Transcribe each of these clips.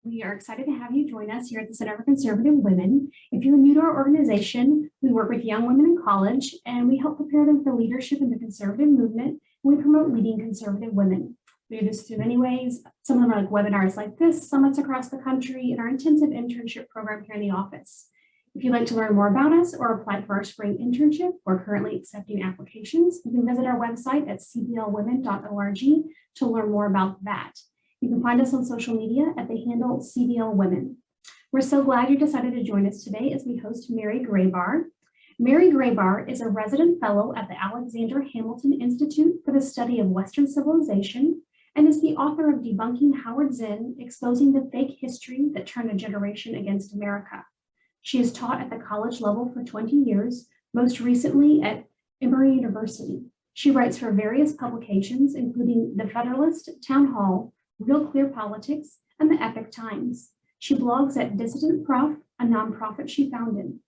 We are excited to have you join us here at the Center for Conservative Women. If you're new to our organization, we work with young women in college and we help prepare them for leadership in the conservative movement. And we promote leading conservative women. We do this through many ways. Some of them are like webinars like this, summits across the country, and our intensive internship program here in the office. If you'd like to learn more about us or apply for our spring internship, we're currently accepting applications. You can visit our website at cblwomen.org to learn more about that. You can find us on social media at the handle CBL Women. We're so glad you decided to join us today as we host Mary Grabar. Mary Grabar is a resident fellow at the Alexander Hamilton Institute for the Study of Western Civilization and is the author of Debunking Howard Zinn, Exposing the Fake History That Turned a Generation Against America. She has taught at the college level for 20 years, most recently at Emory University. She writes for various publications, including The Federalist, Town Hall, Real Clear Politics, and the Epic Times. She blogs at Dissident Prof, a nonprofit she founded.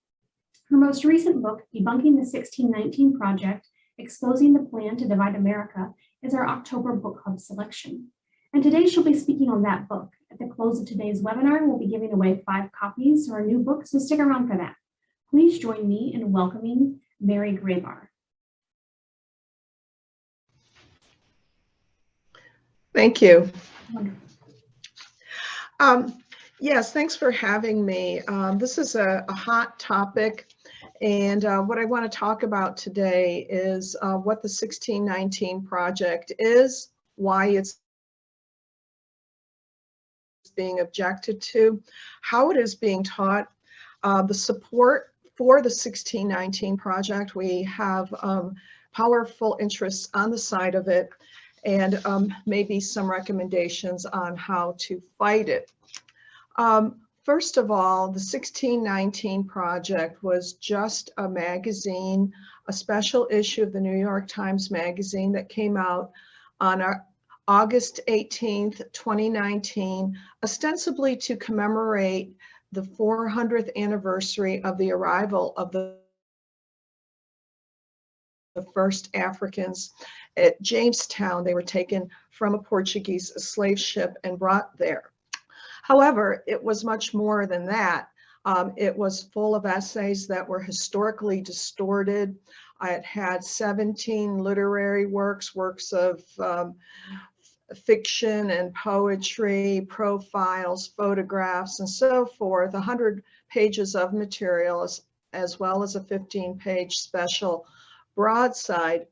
Her most recent book, Debunking the 1619 Project, Exposing the Plan to Divide America, is our October book club selection. And today she'll be speaking on that book. At the close of today's webinar, we'll be giving away 5 copies of our new book, so stick around for that. Please join me in welcoming Mary Grabar. Thank you. Wonderful. Yes, thanks for having me. This is a hot topic, and what I want to talk about today is what the 1619 Project is, why it's being objected to, how it is being taught, the support for the 1619 Project. We have powerful interests on the side of it, and maybe some recommendations on how to fight it. First of all, the 1619 Project was just a magazine, a special issue of the New York Times Magazine that came out on August 18th, 2019, ostensibly to commemorate the 400th anniversary of the arrival of the first Africans at Jamestown. They were taken from a Portuguese slave ship and brought there. However, it was much more than that. It was full of essays that were historically distorted. It had 17 literary works of fiction and poetry, profiles, photographs, and so forth, 100 pages of material, as well as a 15-page special broadside.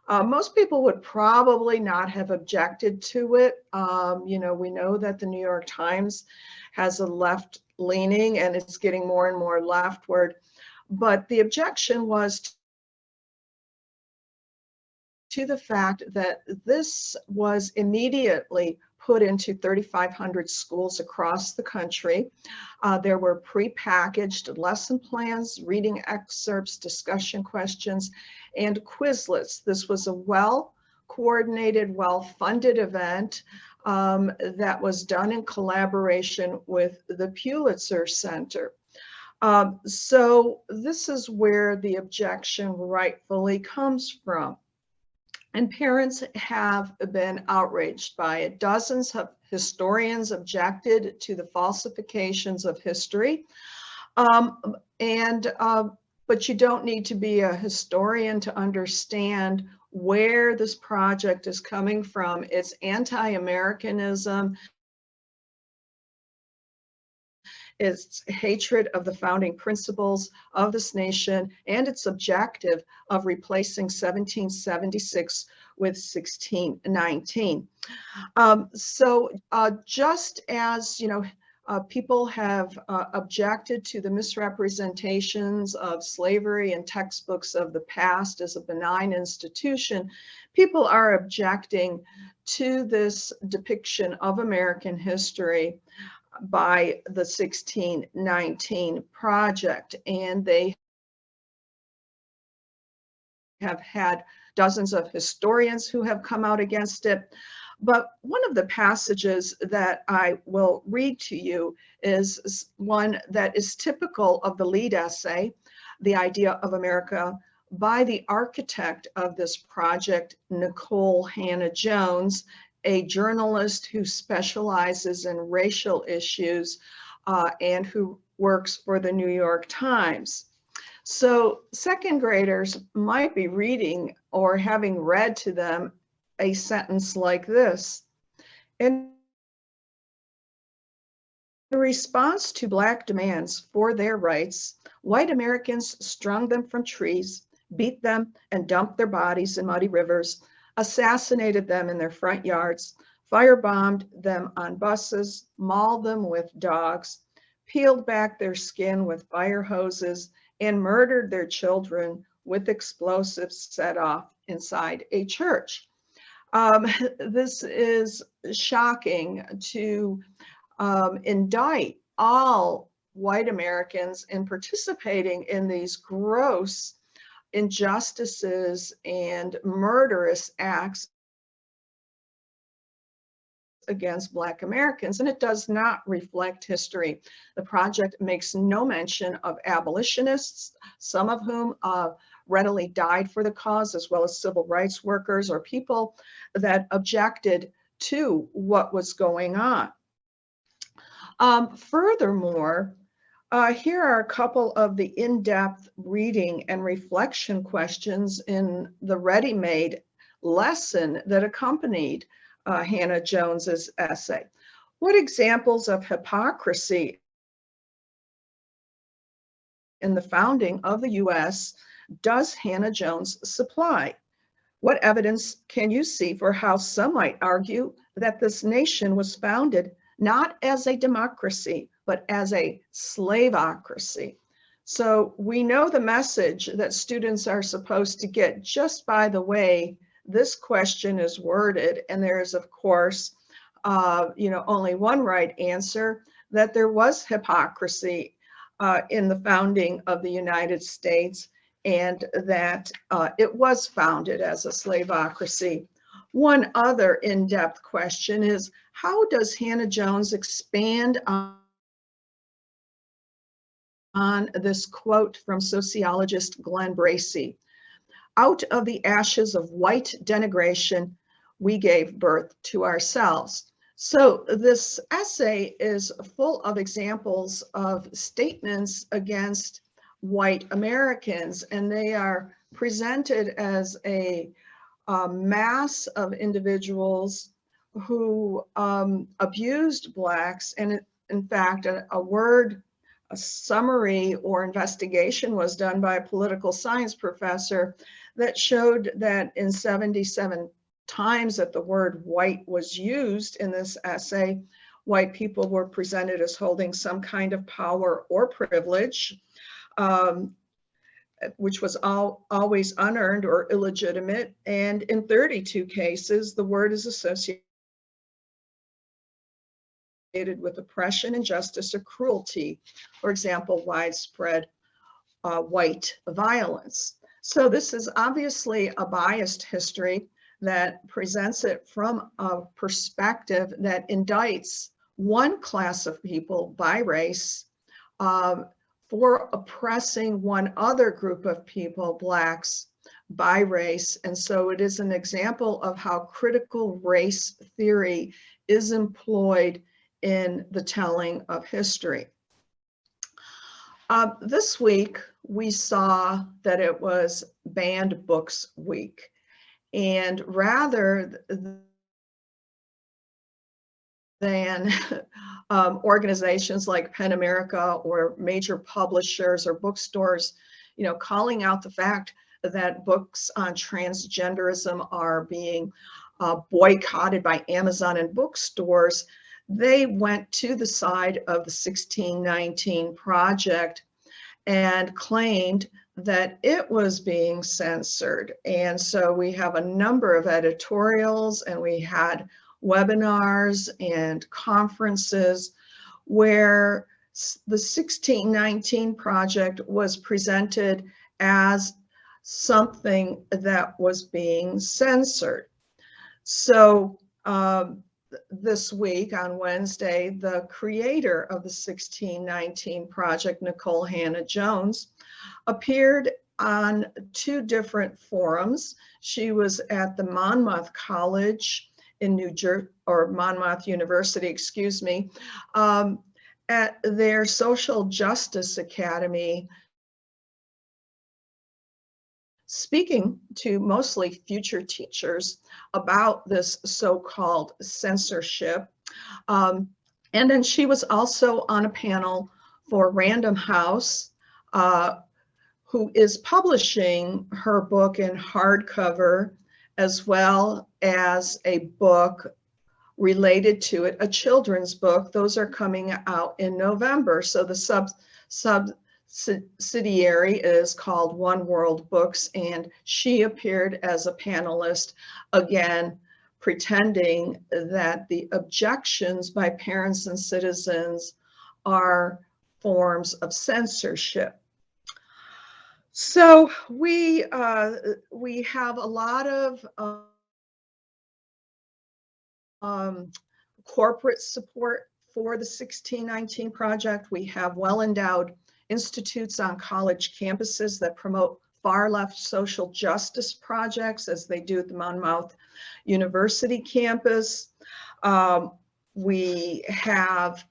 Most people would probably not have objected to it. You know, we know that the New York Times has a left leaning and it's getting more and more leftward, but the objection was to the fact that this was immediately put into 3,500 schools across the country. There were pre-packaged lesson plans, reading excerpts, discussion questions, and Quizlets. This was a well-coordinated, well-funded event that was done in collaboration with the Pulitzer Center. So this is where the objection rightfully comes from. And parents have been outraged by it. Dozens of historians objected to the falsifications of history. But you don't need to be a historian to understand where this project is coming from. It's anti-Americanism. Its hatred of the founding principles of this nation, and its objective of replacing 1776 with 1619. Just as, you know, people have objected to the misrepresentations of slavery in textbooks of the past as a benign institution, people are objecting to this depiction of American history by the 1619 Project, and they have had dozens of historians who have come out against it. But one of the passages that I will read to you is one that is typical of the lead essay, The Idea of America, by the architect of this project, Nicole Hannah Jones, a journalist who specializes in racial issues and who works for the New York Times. So second graders might be reading or having read to them a sentence like this. In response to Black demands for their rights, white Americans strung them from trees, beat them and dumped their bodies in muddy rivers, assassinated them in their front yards, firebombed them on buses, mauled them with dogs, peeled back their skin with fire hoses, and murdered their children with explosives set off inside a church. This is shocking to indict all white Americans in participating in these gross injustices and murderous acts against Black Americans, and it does not reflect history. The project makes no mention of abolitionists, some of whom readily died for the cause, as well as civil rights workers or people that objected to what was going on. Furthermore, here are a couple of the in-depth reading and reflection questions in the ready-made lesson that accompanied Hannah Jones's essay. What examples of hypocrisy in the founding of the U.S. does Hannah Jones supply? What evidence can you see for how some might argue that this nation was founded not as a democracy, but as a slaveocracy? So we know the message that students are supposed to get just by the way this question is worded, and there is, of course, only one right answer, that there was hypocrisy in the founding of the United States, and that it was founded as a slaveocracy. One other in-depth question is, how does Hannah Jones expand on this quote from sociologist Glenn Bracey? Out of the ashes of white denigration, we gave birth to ourselves. So this essay is full of examples of statements against white Americans, and they are presented as a mass of individuals who abused Blacks. And in fact, a summary or investigation was done by a political science professor that showed that in 77 times that the word white was used in this essay, white people were presented as holding some kind of power or privilege, which was always unearned or illegitimate. And in 32 cases, the word is associated with oppression, injustice, or cruelty. For example, widespread white violence. So this is obviously a biased history that presents it from a perspective that indicts one class of people by race for oppressing one other group of people, Blacks, by race. And so it is an example of how critical race theory is employed in the telling of history. This week, we saw that it was Banned Books Week. And rather than organizations like PEN America or major publishers or bookstores, calling out the fact that books on transgenderism are being boycotted by Amazon and bookstores, they went to the side of the 1619 Project and claimed that it was being censored. And so we have a number of editorials, and we had webinars and conferences where the 1619 Project was presented as something that was being censored. So this week on Wednesday, the creator of the 1619 Project, Nicole Hannah Jones, appeared on two different forums. She was at the Monmouth College in Monmouth University, excuse me, at their Social Justice Academy, speaking to mostly future teachers about this so-called censorship. And then she was also on a panel for Random House, who is publishing her book in hardcover, as well as a book related to it, a children's book. Those are coming out in November. So the subsidiary is called One World Books, and she appeared as a panelist, again, pretending that the objections by parents and citizens are forms of censorship. So we have a lot of corporate support for the 1619 project. We have well-endowed institutes on college campuses that promote far-left social justice projects, as they do at the Monmouth University campus. We have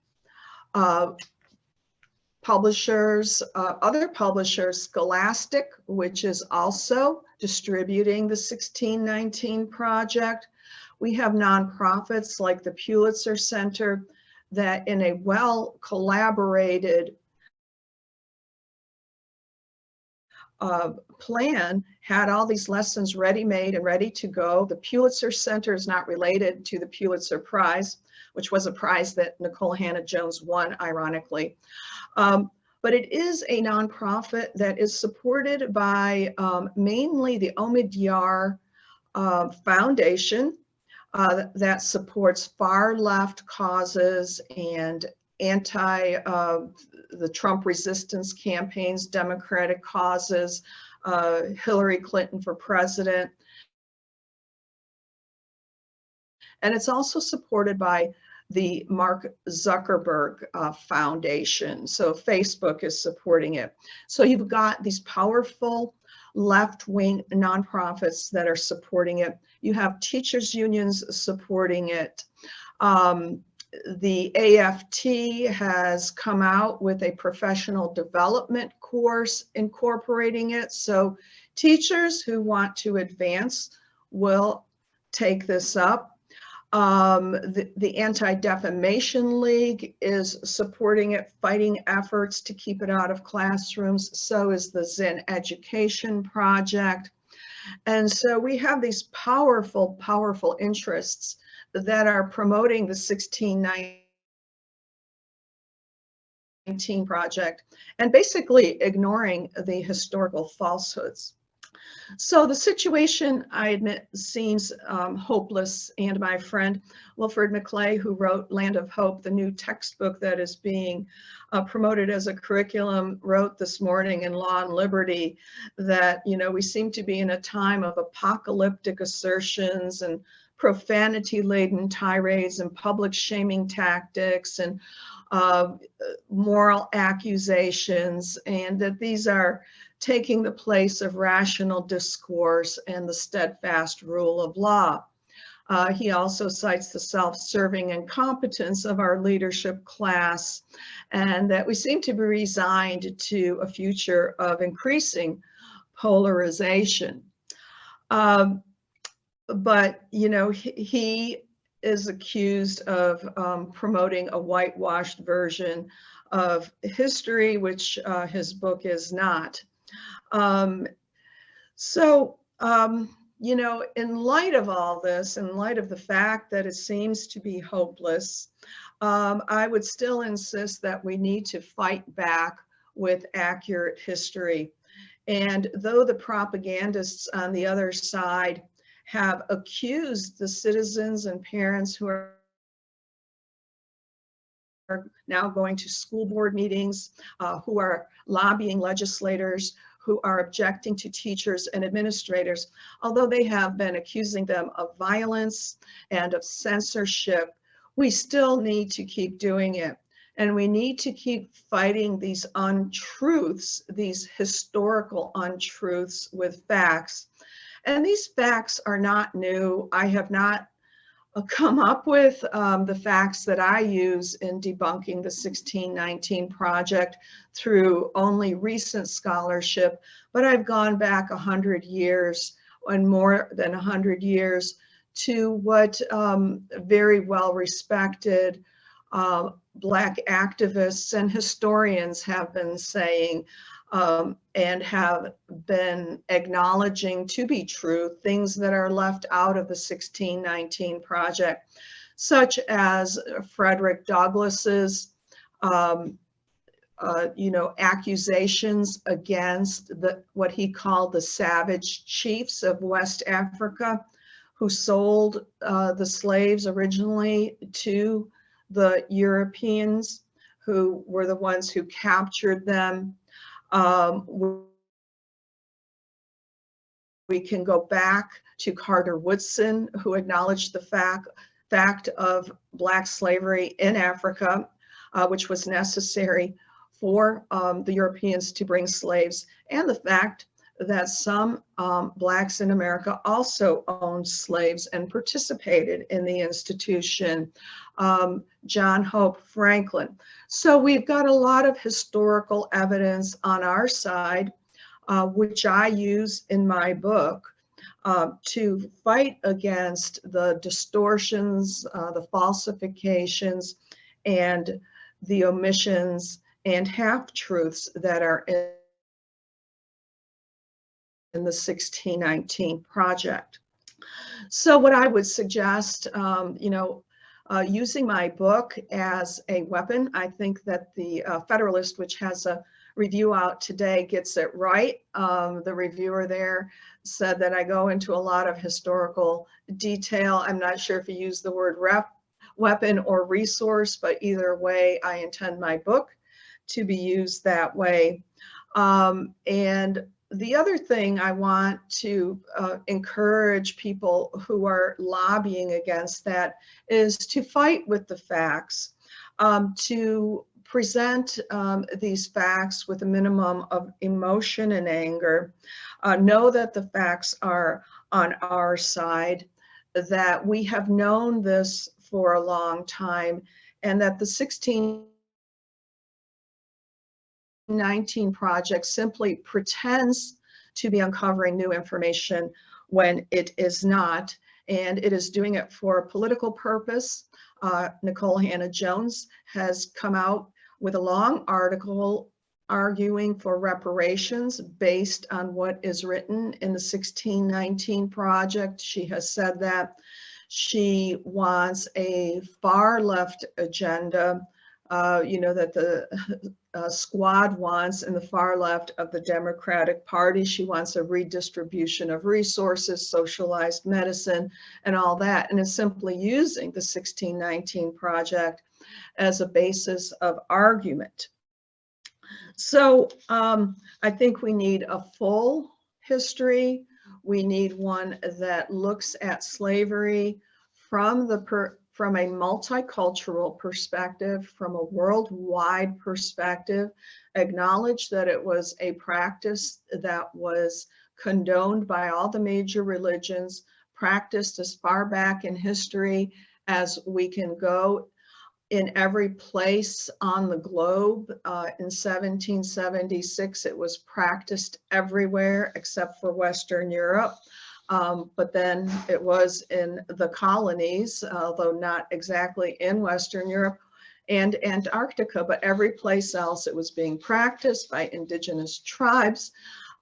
publishers, other publishers, Scholastic, which is also distributing the 1619 project. We have nonprofits like the Pulitzer Center that, in a well-collaborated plan, had all these lessons ready-made and ready to go. The Pulitzer Center is not related to the Pulitzer Prize, which was a prize that Nicole Hannah-Jones won, ironically. But it is a nonprofit that is supported by mainly the Omidyar Foundation, that supports far left causes and the Trump resistance campaigns, Democratic causes, Hillary Clinton for president. And it's also supported by the Mark Zuckerberg Foundation. So Facebook is supporting it. So you've got these powerful left-wing nonprofits that are supporting it. You have teachers unions supporting it. The AFT has come out with a professional development course incorporating it. So teachers who want to advance will take this up. The Anti-Defamation League is supporting it, fighting efforts to keep it out of classrooms. So is the Zen Education Project. And so we have these powerful, powerful interests that are promoting the 1619 project and basically ignoring the historical falsehoods. So the situation, I admit, seems hopeless. And my friend Wilfred McClay, who wrote Land of Hope, the new textbook that is being promoted as a curriculum, wrote this morning in Law and Liberty that, you know, we seem to be in a time of apocalyptic assertions and profanity-laden tirades and public shaming tactics and moral accusations, and that these are taking the place of rational discourse and the steadfast rule of law. He also cites the self-serving incompetence of our leadership class, and that we seem to be resigned to a future of increasing polarization. But, you know, he is accused of promoting a whitewashed version of history, which his book is not. You know, in light of all this, in light of the fact that it seems to be hopeless, I would still insist that we need to fight back with accurate history. And though the propagandists on the other side have accused the citizens and parents who are now going to school board meetings, who are lobbying legislators, who are objecting to teachers and administrators, although they have been accusing them of violence and of censorship, we still need to keep doing it. And we need to keep fighting these untruths, these historical untruths with facts. And these facts are not new. I have not come up with the facts that I use in debunking the 1619 Project through only recent scholarship, but I've gone back 100 years and more than 100 years to what very well respected Black activists and historians have been saying and have been acknowledging to be true, things that are left out of the 1619 Project, such as Frederick Douglass's accusations against what he called the savage chiefs of West Africa, who sold the slaves originally to the Europeans, who were the ones who captured them. We can go back to Carter Woodson, who acknowledged the fact of Black slavery in Africa, which was necessary for the Europeans to bring slaves, and the fact that some Blacks in America also owned slaves and participated in the institution. John Hope Franklin. So we've got a lot of historical evidence on our side, which I use in my book to fight against the distortions, the falsifications, and the omissions and half-truths that are in the 1619 Project. So what I would suggest, using my book as a weapon, I think that the Federalist, which has a review out today, gets it right. The reviewer there said that I go into a lot of historical detail. I'm not sure if he used the word weapon or resource, but either way, I intend my book to be used that way. And the other thing I want to encourage people who are lobbying against that is to fight with the facts, to present these facts with a minimum of emotion and anger, know that the facts are on our side, that we have known this for a long time, and that the 1619 Project simply pretends to be uncovering new information when it is not, and it is doing it for a political purpose. Nicole Hannah-Jones has come out with a long article arguing for reparations based on what is written in the 1619 Project. She has said that she wants a far left agenda, that the squad wants in the far left of the Democratic Party. She wants a redistribution of resources, socialized medicine, and all that, and is simply using the 1619 Project as a basis of argument. So I think we need a full history. We need one that looks at slavery from a multicultural perspective, from a worldwide perspective, acknowledge that it was a practice that was condoned by all the major religions, practiced as far back in history as we can go, in every place on the globe. In 1776, it was practiced everywhere except for Western Europe. But then it was in the colonies, although not exactly in Western Europe and Antarctica, but every place else it was being practiced by indigenous tribes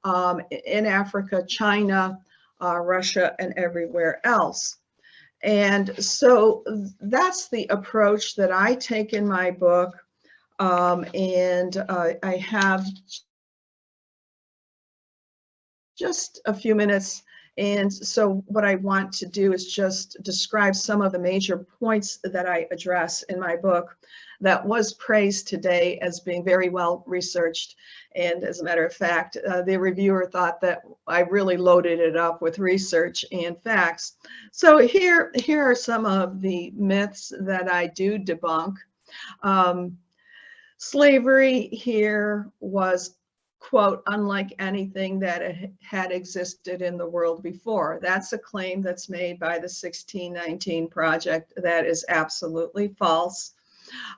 in Africa, China, Russia, and everywhere else. And so that's the approach that I take in my book. I have just a few minutes. And so what I want to do is just describe some of the major points that I address in my book that was praised today as being very well researched. And as a matter of fact, the reviewer thought that I really loaded it up with research and facts. So here are some of the myths that I do debunk. Slavery here was quote, unlike anything that had existed in the world before. That's a claim that's made by the 1619 Project that is absolutely false.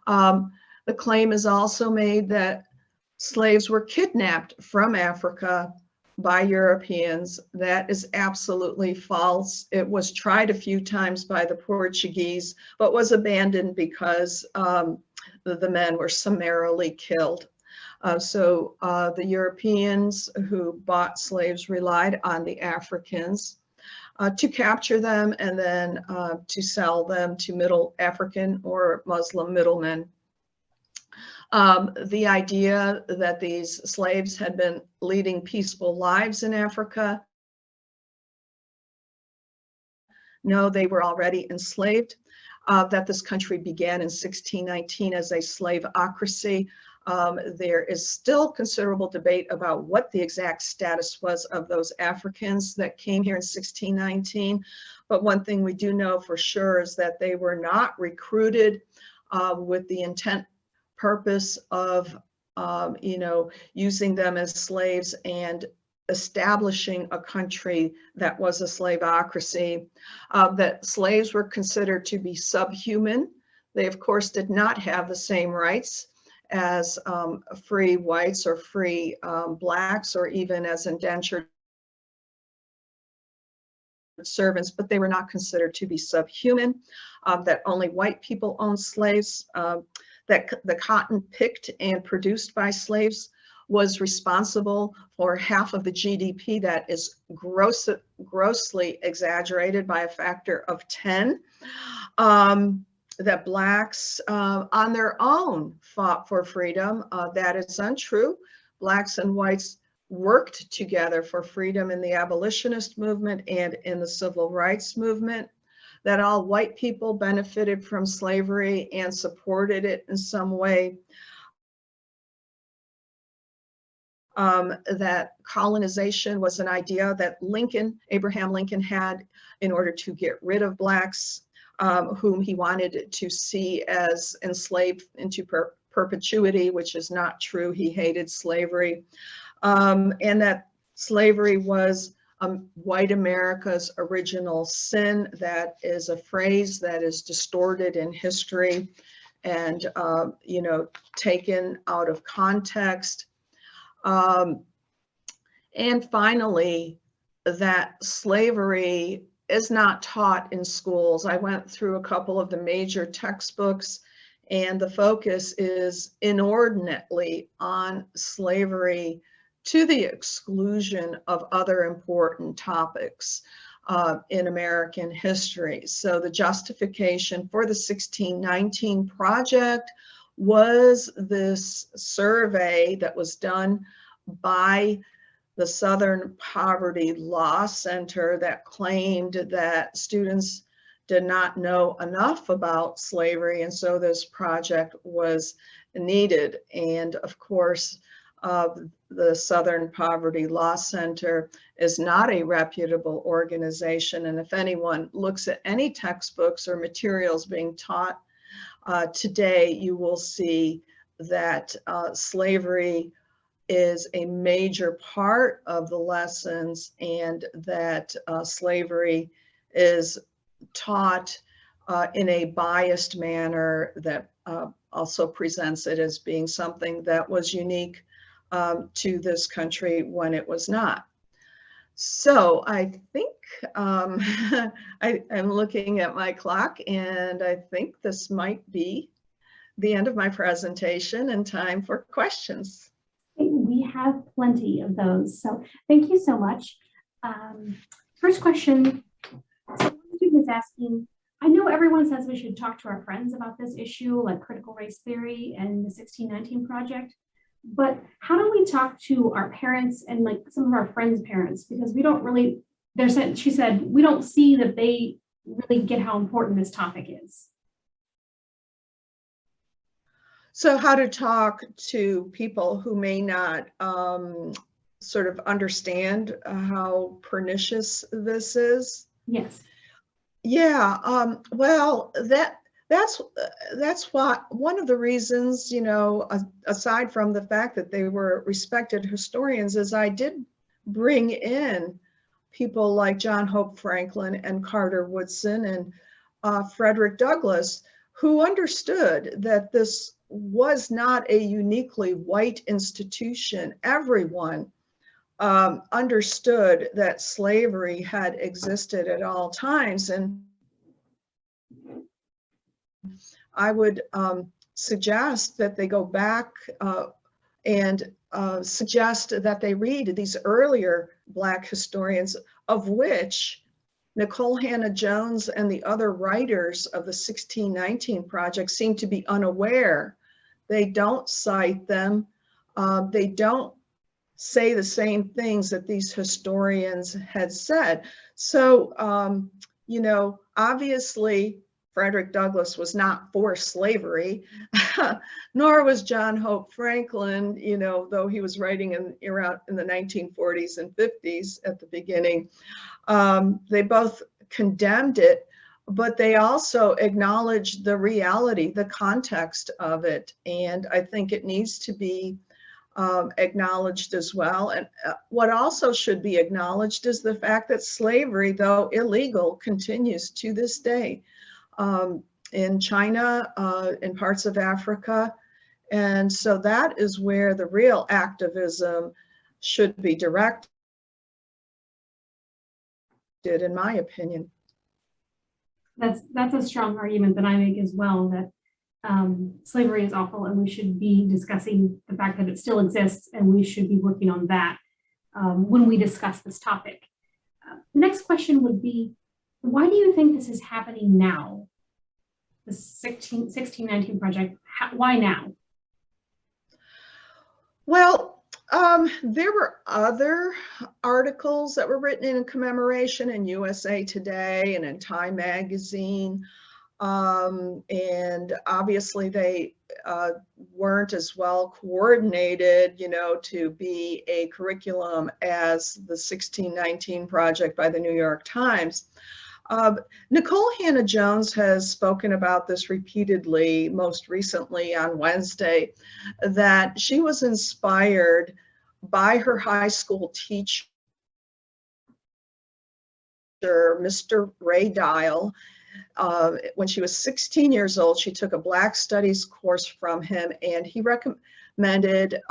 The claim is also made that slaves were kidnapped from Africa by Europeans. That is absolutely false. It was tried a few times by the Portuguese, but was abandoned because the men were summarily killed. So the Europeans who bought slaves relied on the Africans to capture them and then to sell them to Middle African or Muslim middlemen. The idea that these slaves had been leading peaceful lives in Africa, no, they were already enslaved. That this country began in 1619 as a slaveocracy. There is still considerable debate about what the exact status was of those Africans that came here in 1619. But one thing we do know for sure is that they were not recruited with the intent purpose of, using them as slaves and establishing a country that was a slaveocracy, that slaves were considered to be subhuman. They, of course, did not have the same rights as free whites or free blacks or even as indentured servants, but they were not considered to be subhuman, that only white people owned slaves, that the cotton picked and produced by slaves was responsible for half of the GDP. That is grossly exaggerated by a factor of 10. That blacks on their own fought for freedom. That is untrue. Blacks and whites worked together for freedom in the abolitionist movement and in the civil rights movement. That all white people benefited from slavery and supported it in some way. That colonization was an idea that Abraham Lincoln had in order to get rid of blacks, whom he wanted to see as enslaved into perpetuity, which is not true. He hated slavery. And that slavery was white America's original sin. That is a phrase that is distorted in history and, taken out of context. And finally, that slavery is not taught in schools. I went through a couple of the major textbooks, and the focus is inordinately on slavery to the exclusion of other important topics in American history. So the justification for the 1619 Project was this survey that was done by the Southern Poverty Law Center that claimed that students did not know enough about slavery, and so this project was needed. And of course, the Southern Poverty Law Center is not a reputable organization, and if anyone looks at any textbooks or materials being taught today, you will see that slavery is a major part of the lessons, and that slavery is taught in a biased manner that also presents it as being something that was unique to this country when it was not. So I think I'm looking at my clock, and I think this might be the end of my presentation and time for questions. We have plenty of those, so thank you so much. First question, so one student is asking, I know everyone says we should talk to our friends about this issue, like critical race theory and the 1619 Project, but how do we talk to our parents and like some of our friends' parents? Because we don't really, she said, we don't see that they really get how important this topic is. So how to talk to people who may not sort of understand how pernicious this is? Yes. Yeah, well, that's why one of the reasons, aside from the fact that they were respected historians, is I did bring in people like John Hope Franklin and Carter Woodson and Frederick Douglass, who understood that this was not a uniquely white institution. Everyone understood that slavery had existed at all times. And I would suggest that they go back and suggest that they read these earlier Black historians, of which Nicole Hannah-Jones and the other writers of the 1619 Project seem to be unaware. They don't cite them. They don't say the same things that these historians had said. So, obviously, Frederick Douglass was not for slavery, nor was John Hope Franklin, though he was writing around in the 1940s and 50s at the beginning. They both condemned it, but they also acknowledged the reality, the context of it. And I think it needs to be acknowledged as well. And what also should be acknowledged is the fact that slavery, though illegal, continues to this day in China, in parts of Africa. And so that is where the real activism should be directed, in my opinion. That's a strong argument that I make as well, that slavery is awful and we should be discussing the fact that it still exists, and we should be working on that when we discuss this topic. The next question would be, why do you think this is happening now? The 1619 Project, why now? Well, there were other articles that were written in commemoration in USA Today and in Time Magazine. And obviously they weren't as well coordinated, to be a curriculum as the 1619 Project by the New York Times. Nicole Hannah-Jones has spoken about this repeatedly, most recently on Wednesday, that she was inspired by her high school teacher, Mr. Ray Dial. When she was 16 years old, she took a Black Studies course from him, and he recommended,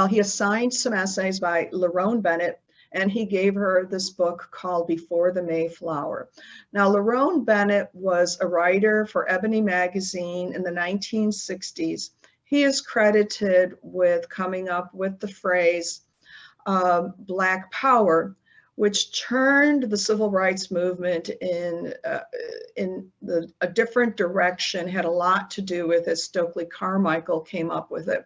he assigned some essays by Lerone Bennett, and he gave her this book called Before the Mayflower. Now, Lerone Bennett was a writer for Ebony magazine in the 1960s. He is credited with coming up with the phrase Black Power, which turned the civil rights movement in a different direction, had a lot to do with it. Stokely Carmichael came up with it.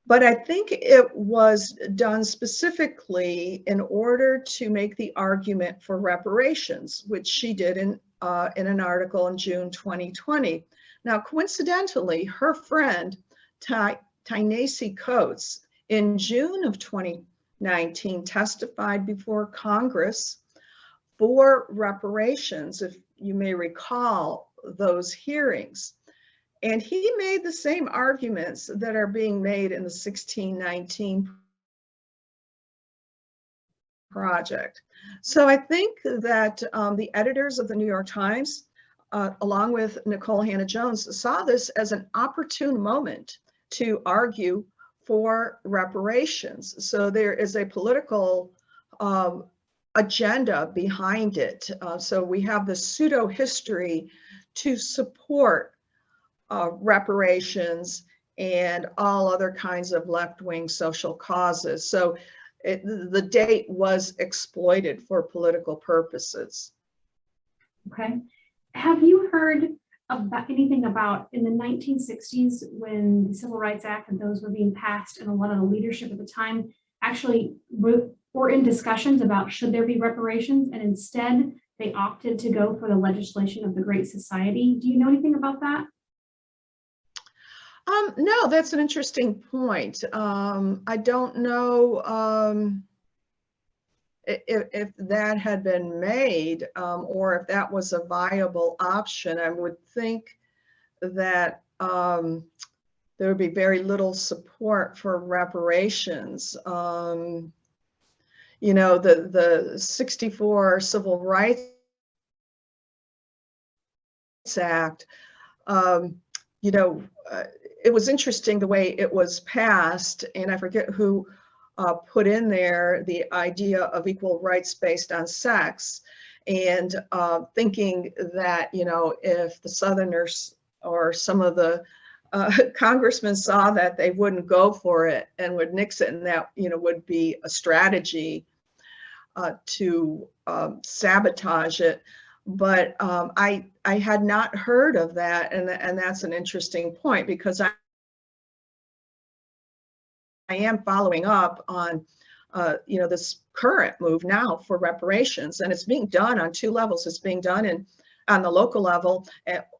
But I think it was done specifically in order to make the argument for reparations, which she did in an article in June 2020. Now, coincidentally, her friend, Ta-Nehisi Coates, in June of 2019 testified before Congress for reparations, if you may recall those hearings. And he made the same arguments that are being made in the 1619 Project. So I think that the editors of the New York Times, along with Nicole Hannah-Jones, saw this as an opportune moment to argue for reparations. So there is a political agenda behind it. So we have the pseudo history to support reparations and all other kinds of left-wing social causes. So the date was exploited for political purposes. Okay. Have you heard about anything about in the 1960s when the Civil Rights Act and those were being passed, and a lot of the leadership at the time actually were in discussions about should there be reparations, and instead they opted to go for the legislation of the Great Society? Do you know anything about that? No, that's an interesting point. I don't know if that had been made, or if that was a viable option, I would think that there would be very little support for reparations. You know, the 64 Civil Rights Act, you know, it was interesting the way it was passed, and I forget who put in there the idea of equal rights based on sex, and thinking that, you know, if the Southerners or some of the congressmen saw that, they wouldn't go for it and would nix it, and that, you know, would be a strategy to sabotage it. But I had not heard of that, and that's an interesting point, because I am following up on you know, this current move now for reparations, and it's being done on two levels. It's being done on the local level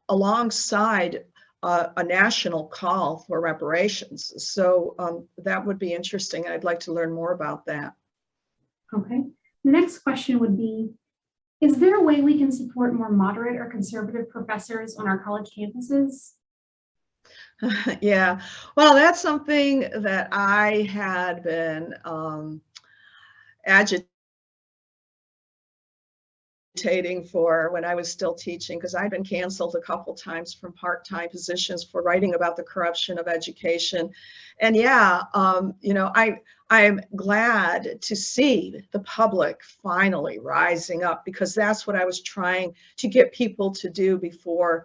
alongside a national call for reparations. So that would be interesting. I'd like to learn more about that. Okay. The next question would be, is there a way we can support more moderate or conservative professors on our college campuses? Yeah, well, that's something that I had been agitating for when I was still teaching, because I'd been canceled a couple times from part-time positions for writing about the corruption of education. And yeah, you know, I'm glad to see the public finally rising up, because that's what I was trying to get people to do before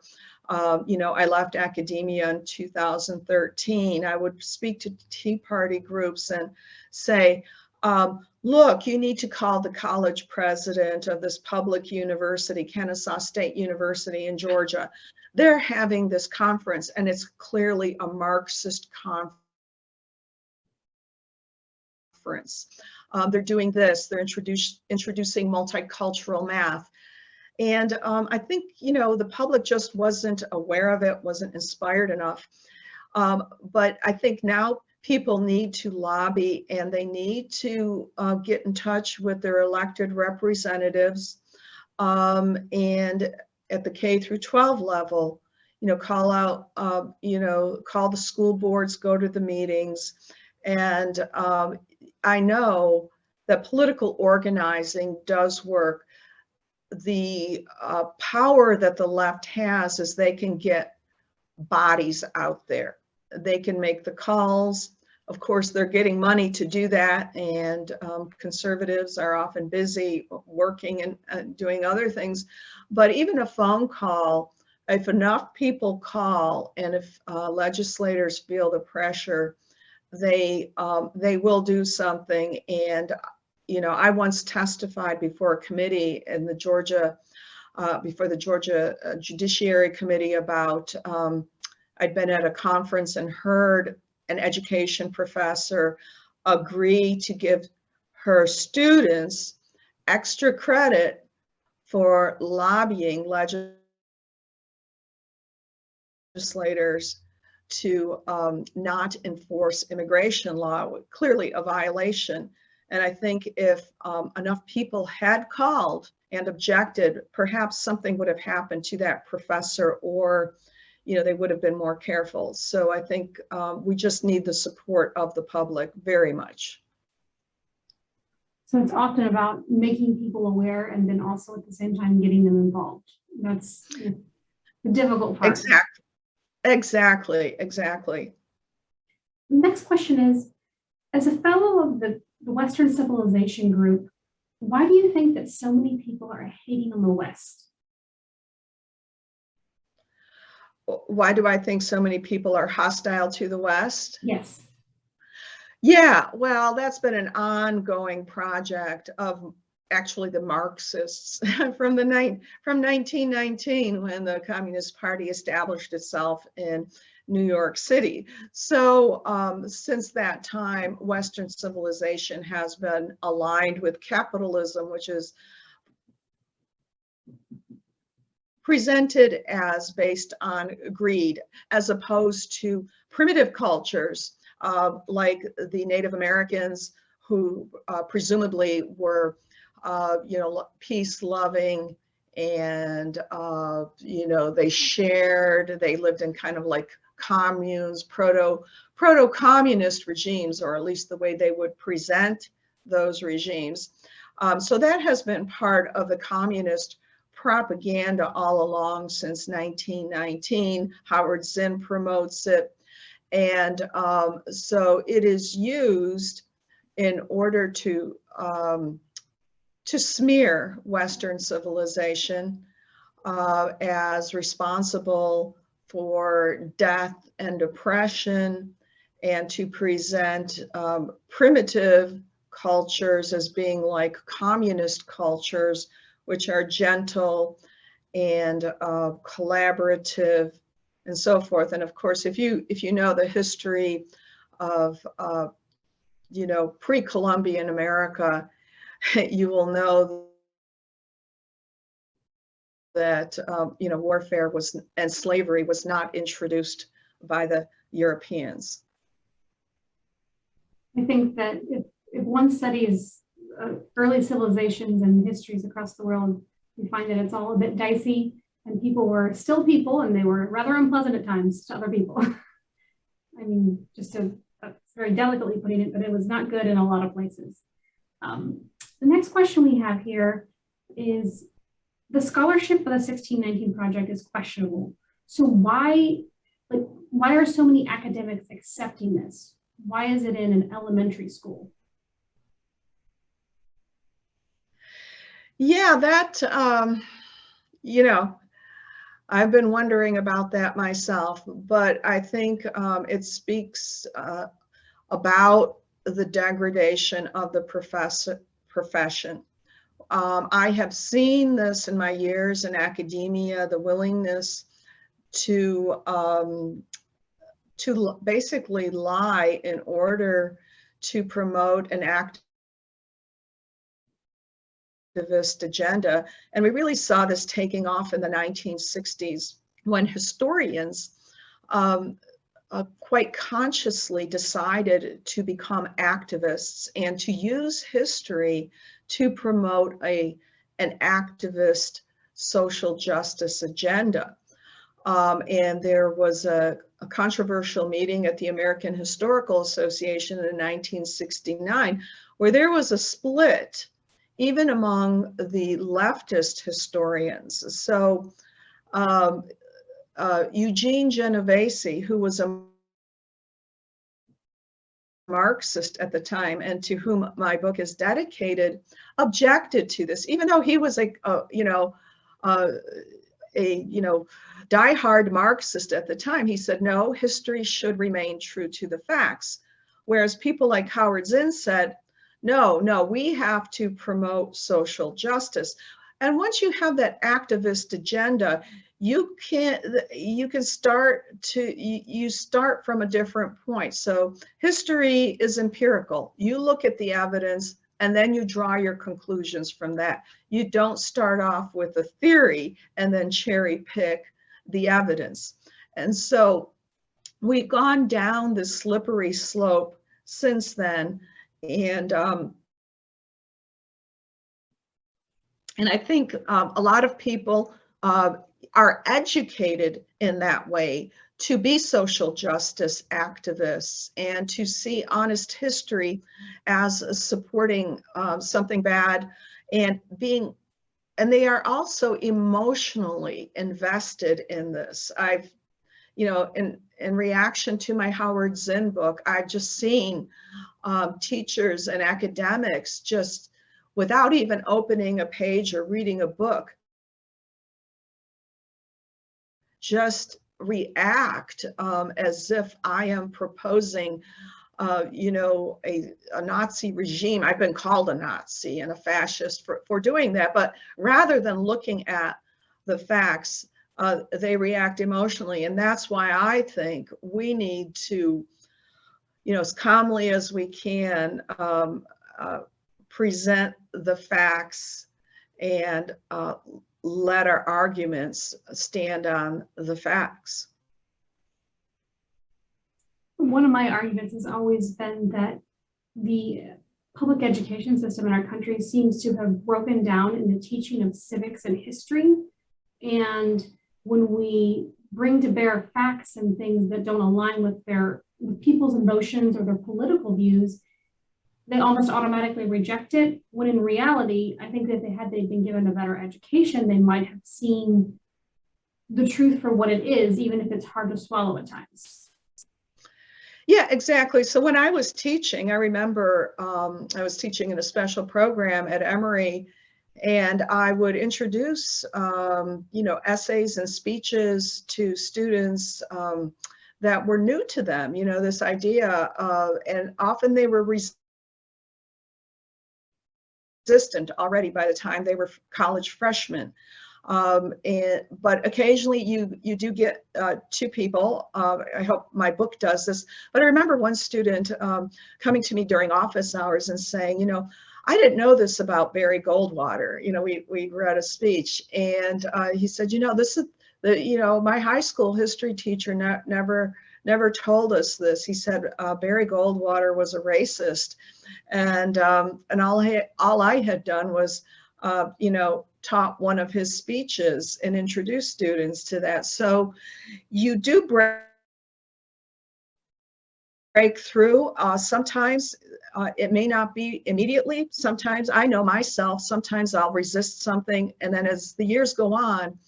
you know, I left academia in 2013. I would speak to Tea Party groups and say, look, you need to call the college president of this public university, Kennesaw State University in Georgia. They're having this conference, and it's clearly a Marxist conference. They're doing this, they're introducing multicultural math. And I think, you know, the public just wasn't aware of it, wasn't inspired enough. But I think now people need to lobby, and they need to get in touch with their elected representatives. And at the K through 12 level, you know, call out, you know, call the school boards, go to the meetings. And I know that political organizing does work. The power that the left has is they can get bodies out there. They can make the calls. Of course, they're getting money to do that, and conservatives are often busy working and doing other things. But even a phone call, if enough people call, and if legislators feel the pressure, they will do something. And you know, I once testified before a committee in the Georgia, before the Georgia Judiciary Committee about, I'd been at a conference and heard an education professor agree to give her students extra credit for lobbying legislators to not enforce immigration law, clearly a violation. And I think if enough people had called and objected, perhaps something would have happened to that professor, or, you know, they would have been more careful. So I think we just need the support of the public very much. So it's often about making people aware, and then also at the same time getting them involved. That's the difficult part. Exactly. The next question is, as a fellow of the Western Civilization group, why do you think that so many people are hating on the West? Why do I think so many people are hostile to the West? Yes. Yeah, well, that's been an ongoing project of actually the Marxists from 1919, when the Communist Party established itself in New York City. So since that time, Western civilization has been aligned with capitalism, which is presented as based on greed, as opposed to primitive cultures like the Native Americans, who presumably were peace-loving, and, they shared, they lived in kind of like communes, proto-communist regimes, or at least the way they would present those regimes. So that has been part of the communist propaganda all along since 1919. Howard Zinn promotes it. And so it is used in order to smear Western civilization as responsible for death and depression, and to present primitive cultures as being like communist cultures, which are gentle and collaborative and so forth. And of course, if you know the history of pre-Columbian America, you will know that warfare was, and slavery was not introduced by the Europeans. I think that if one studies early civilizations and histories across the world, we find that it's all a bit dicey, and people were still people, and they were rather unpleasant at times to other people. I mean, just to very delicately putting it, but it was not good in a lot of places. The next question we have here is, the scholarship for the 1619 Project is questionable. So why are so many academics accepting this? Why is it in an elementary school? Yeah, that, I've been wondering about that myself, but I think it speaks about the degradation of the profession. I have seen this in my years in academia, the willingness to basically lie in order to promote an activist agenda. And we really saw this taking off in the 1960s, when historians quite consciously decided to become activists and to use history to promote an activist social justice agenda. And there was a controversial meeting at the American Historical Association in 1969, where there was a split even among the leftist historians. So Eugene Genovese, who was a Marxist at the time, and to whom my book is dedicated, objected to this, even though he was a diehard Marxist at the time. He said, no, history should remain true to the facts. Whereas people like Howard Zinn said, no, we have to promote social justice. And once you have that activist agenda, you start from a different point. So history is empirical. You look at the evidence and then you draw your conclusions from that. You don't start off with a theory and then cherry pick the evidence. And so we've gone down this slippery slope since then. And I think a lot of people are educated in that way to be social justice activists and to see honest history as supporting something bad, and they are also emotionally invested in this. I've, in reaction to my Howard Zinn book, I've just seen teachers and academics just, without even opening a page or reading a book, just react as if I am proposing, a Nazi regime. I've been called a Nazi and a fascist for doing that, but rather than looking at the facts, they react emotionally. And that's why I think we need to, as calmly as we can, present the facts and let our arguments stand on the facts. One of my arguments has always been that the public education system in our country seems to have broken down in the teaching of civics and history. And when we bring to bear facts and things that don't align with with people's emotions or their political views, they almost automatically reject it, when in reality, I think that had they been given a better education, they might have seen the truth for what it is, even if it's hard to swallow at times. Yeah, exactly. So when I was teaching, I remember I was teaching in a special program at Emory, and I would introduce, essays and speeches to students that were new to them, this idea of, and often they were resistant already by the time they were college freshmen. But occasionally you do get two people, I hope my book does this, but I remember one student coming to me during office hours and saying, I didn't know this about Barry Goldwater. We read a speech, and he said, this is my high school history teacher never told us this. He said Barry Goldwater was a racist, and all I had done was taught one of his speeches and introduced students to that. So you do break through. Sometimes it may not be immediately. Sometimes I know myself, sometimes I'll resist something. And then as the years go on,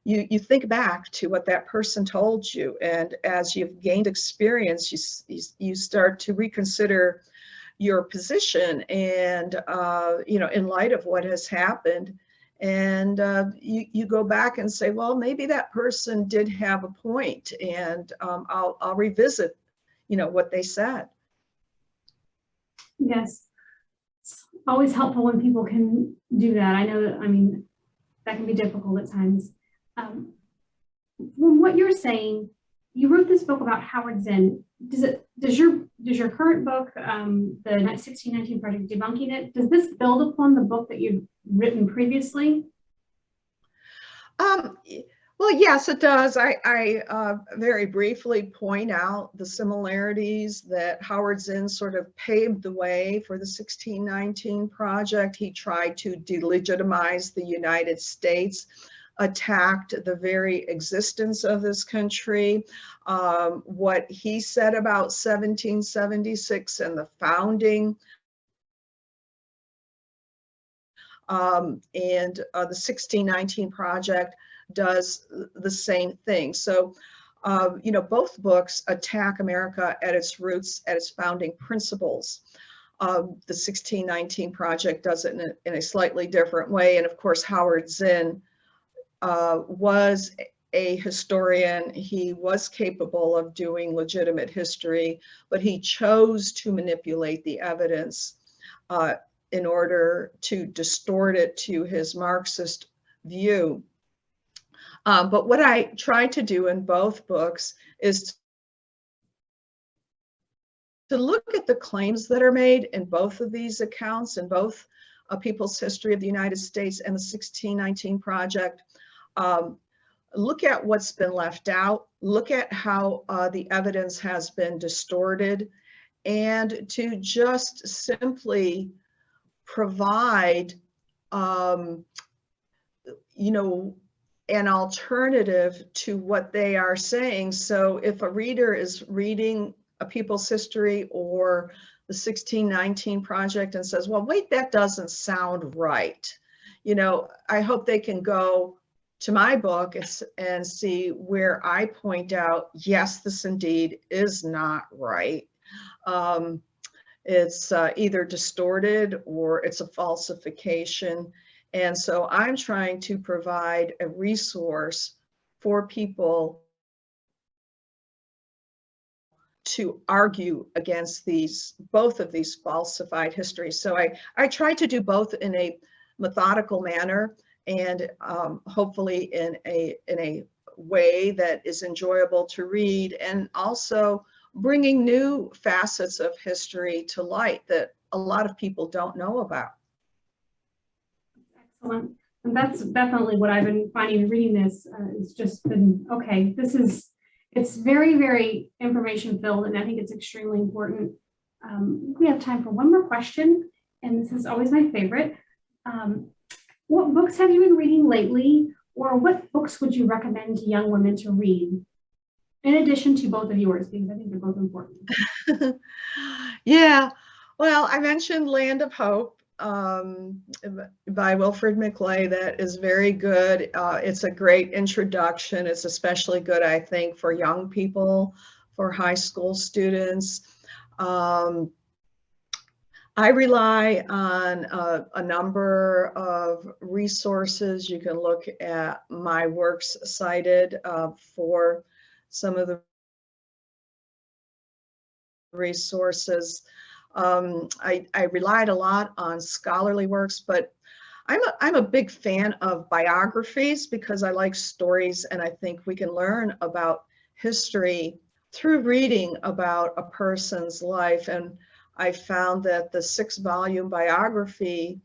you think back to what that person told you. And as you've gained experience, you start to reconsider your position and, in light of what has happened. And you go back and say, well, maybe that person did have a point, and I'll revisit, what they said. Yes, it's always helpful when people can do that. I know that, that can be difficult at times. From what you're saying, you wrote this book about Howard Zinn. Does your current book, the 1619 Project, Debunking It, does this build upon the book that you've written previously? Well, yes, it does. I very briefly point out the similarities that Howard Zinn sort of paved the way for the 1619 Project. He tried to delegitimize the United States, attacked the very existence of this country. What he said about 1776 and the founding, and the 1619 Project does the same thing. So, both books attack America at its roots, at its founding principles. The 1619 Project does it in a slightly different way. And of course, Howard Zinn was a historian. He was capable of doing legitimate history, but he chose to manipulate the evidence in order to distort it to his Marxist view. But what I try to do in both books is to look at the claims that are made in both of these accounts, in both People's History of the United States and the 1619 Project. Look at what's been left out, look at how the evidence has been distorted, and to just simply provide, an alternative to what they are saying. So if a reader is reading a People's History or the 1619 Project and says, well, wait, that doesn't sound right, I hope they can go to my book and see where I point out, yes, this indeed is not right. It's either distorted or it's a falsification. And so I'm trying to provide a resource for people to argue against both of these falsified histories. So I try to do both in a methodical manner, and hopefully in a way that is enjoyable to read, and also bringing new facets of history to light that a lot of people don't know about. Excellent. And that's definitely what I've been finding reading this. It's just been, okay, it's very, very information filled, and I think it's extremely important We have time for one more question, and this is always my favorite. What books have you been reading lately, or what books would you recommend to young women to read, in addition to both of yours, because I think they're both important? Yeah, well, I mentioned Land of Hope by Wilfred McClay. That is very good. It's a great introduction. It's especially good, I think, for young people, for high school students. I rely on a number of resources. You can look at my works cited for some of the resources. I relied a lot on scholarly works, but I'm a big fan of biographies because I like stories, and I think we can learn about history through reading about a person's life. And I found that the 6-volume biography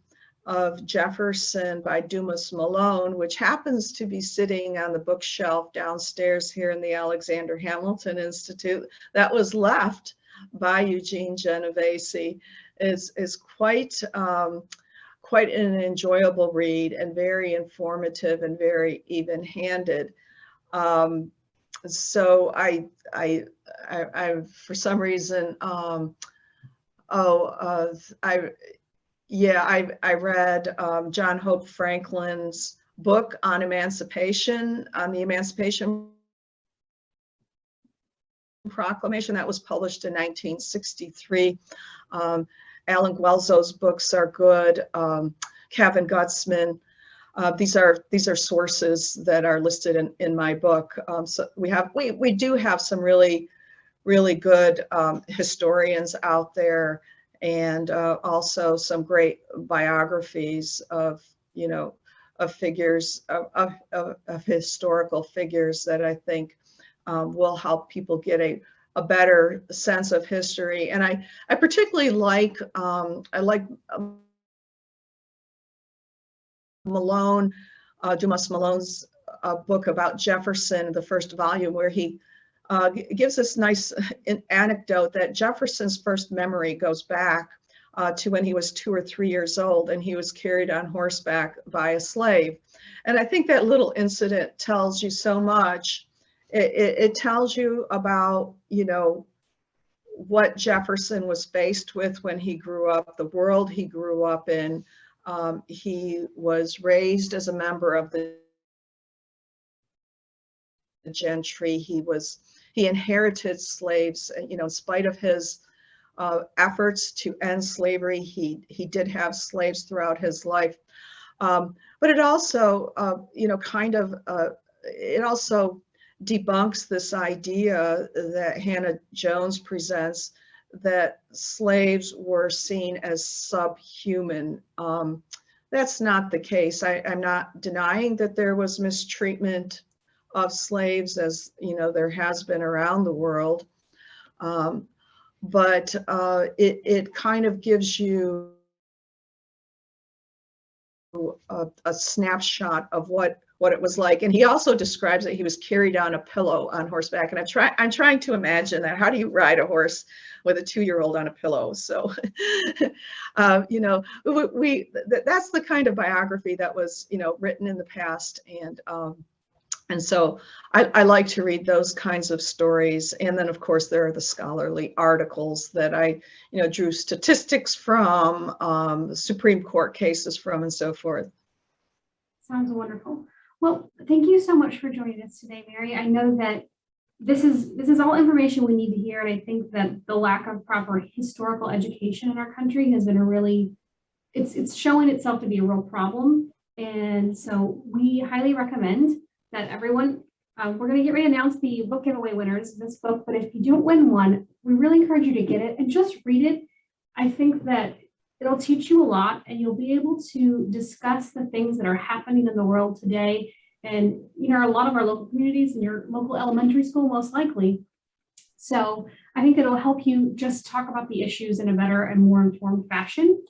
of Jefferson by Dumas Malone, which happens to be sitting on the bookshelf downstairs here in the Alexander Hamilton Institute, that was left by Eugene Genovese, is quite an enjoyable read, and very informative and very even-handed. So I for some reason, I read John Hope Franklin's book on emancipation, on the Emancipation Proclamation that was published in 1963. Alan Guelzo's books are good. Kevin Gutzman. These are sources that are listed in my book. So we do have some really good historians out there, and also some great biographies of figures, of historical figures that I think will help people get a better sense of history. And I particularly like Malone, Dumas Malone's book about Jefferson, the first volume, where he gives this nice anecdote that Jefferson's first memory goes back to when he was 2 or 3 years old, and he was carried on horseback by a slave. And I think that little incident tells you so much. It tells you about, what Jefferson was faced with when he grew up, the world he grew up in. He was raised as a member of the gentry. He inherited slaves, in spite of his efforts to end slavery. He did have slaves throughout his life. But it also, it also debunks this idea that Hannah Jones presents, that slaves were seen as subhuman. That's not the case. I'm not denying that there was mistreatment of slaves, as there has been around the world. But it kind of gives you a snapshot of what it was like. And he also describes that he was carried on a pillow on horseback. And I'm trying to imagine that. How do you ride a horse with a 2-year-old on a pillow? So, that's the kind of biography that was, written in the past. And so I like to read those kinds of stories. And then, of course, there are the scholarly articles that I, drew statistics from, the Supreme Court cases from, and so forth. Sounds wonderful. Well, thank you so much for joining us today, Mary. I know that this is all information we need to hear, and I think that the lack of proper historical education in our country has been it's showing itself to be a real problem. And so we highly recommend that everyone, we're going to get ready to announce the book giveaway winners of this book, but if you don't win one, we really encourage you to get it and just read it. I think that it'll teach you a lot, and you'll be able to discuss the things that are happening in the world today. And, a lot of our local communities and your local elementary school, most likely. So I think it'll help you just talk about the issues in a better and more informed fashion.